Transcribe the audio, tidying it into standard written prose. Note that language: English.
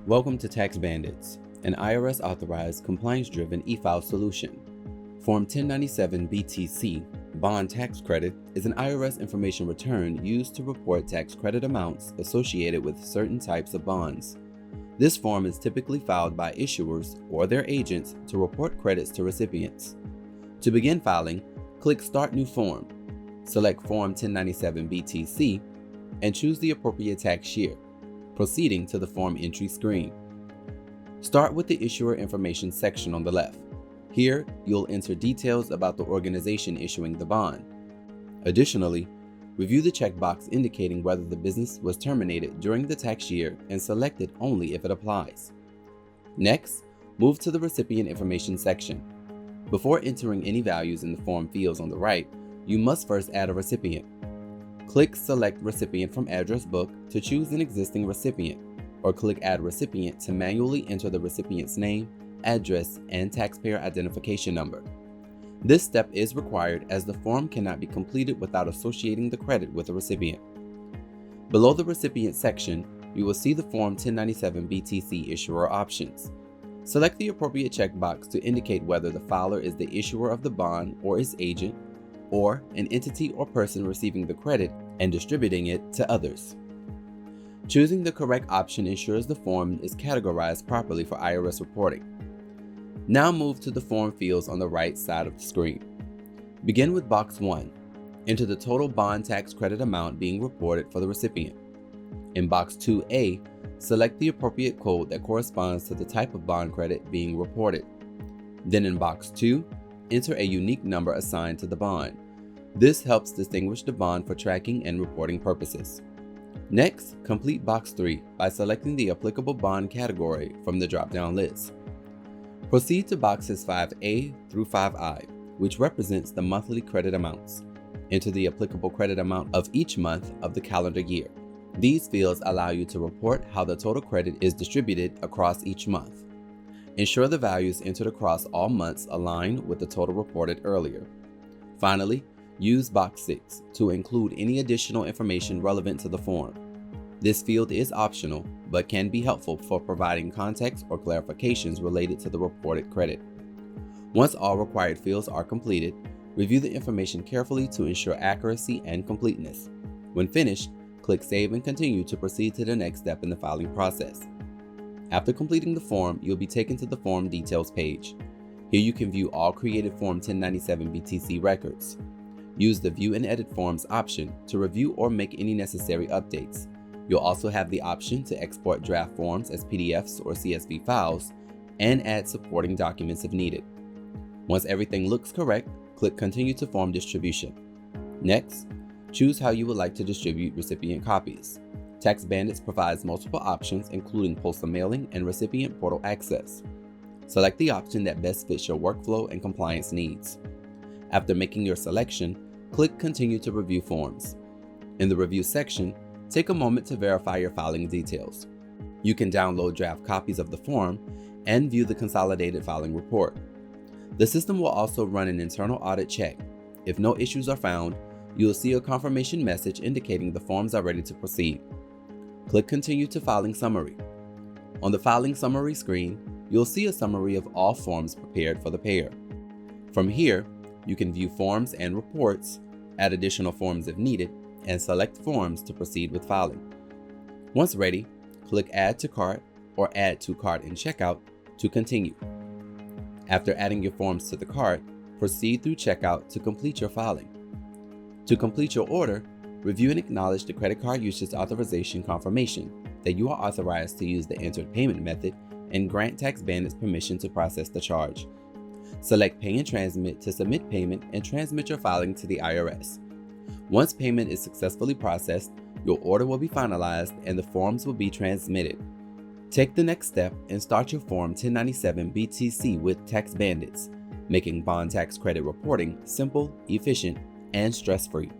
Welcome to TaxBandits, an IRS-authorized, compliance-driven e-file solution. Form 1097 BTC, Bond Tax Credit, is an IRS information return used to report tax credit amounts associated with certain types of bonds. This form is typically filed by issuers or their agents to report credits to recipients. To begin filing, click Start New Form, select Form 1097 BTC, and choose the appropriate tax year, proceeding to the form entry screen. Start with the issuer information section on the left. Here, you'll enter details about the organization issuing the bond. Additionally, review the checkbox indicating whether the business was terminated during the tax year and select it only if it applies. Next, move to the recipient information section. Before entering any values in the form fields on the right, you must first add a recipient. Click Select Recipient from Address Book to choose an existing recipient, or click Add Recipient to manually enter the recipient's name, address, and taxpayer identification number. This step is required as the form cannot be completed without associating the credit with the recipient. Below the recipient section, you will see the Form 1097 BTC issuer options. Select the appropriate checkbox to indicate whether the filer is the issuer of the bond or its agent, or an entity or person receiving the credit and distributing it to others. Choosing the correct option ensures the form is categorized properly for IRS reporting. Now move to the form fields on the right side of the screen. Begin with Box 1. Enter the total bond tax credit amount being reported for the recipient. In Box 2A, select the appropriate code that corresponds to the type of bond credit being reported. Then in Box 2, enter a unique number assigned to the bond. This helps distinguish the bond for tracking and reporting purposes. Next, complete Box 3 by selecting the applicable bond category from the drop-down list. Proceed to boxes 5A through 5I, which represents the monthly credit amounts. Enter the applicable credit amount of each month of the calendar year. These fields allow you to report how the total credit is distributed across each month. Ensure the values entered across all months align with the total reported earlier. Finally, use Box 6 to include any additional information relevant to the form. This field is optional, but can be helpful for providing context or clarifications related to the reported credit. Once all required fields are completed, review the information carefully to ensure accuracy and completeness. When finished, click Save and continue to proceed to the next step in the filing process. After completing the form, you'll be taken to the Form Details page. Here you can view all created Form 1097 BTC records. Use the View and Edit Forms option to review or make any necessary updates. You'll also have the option to export draft forms as PDFs or CSV files and add supporting documents if needed. Once everything looks correct, click Continue to Form Distribution. Next, choose how you would like to distribute recipient copies. TaxBandits provides multiple options including postal mailing and recipient portal access. Select the option that best fits your workflow and compliance needs. After making your selection, click Continue to Review Forms. In the Review section, take a moment to verify your filing details. You can download draft copies of the form and view the consolidated filing report. The system will also run an internal audit check. If no issues are found, you will see a confirmation message indicating the forms are ready to proceed. Click Continue to Filing Summary. On the Filing Summary screen, you'll see a summary of all forms prepared for the payer. From here, you can view forms and reports, add additional forms if needed, and select forms to proceed with filing. Once ready, click Add to Cart or Add to Cart in Checkout to continue. After adding your forms to the cart, proceed through checkout to complete your filing. To complete your order, review and acknowledge the credit card usage authorization confirmation that you are authorized to use the entered payment method and grant TaxBandits permission to process the charge. Select Pay and Transmit to submit payment and transmit your filing to the IRS. Once payment is successfully processed, your order will be finalized and the forms will be transmitted. Take the next step and start your Form 1097 BTC with TaxBandits, making bond tax credit reporting simple, efficient, and stress-free.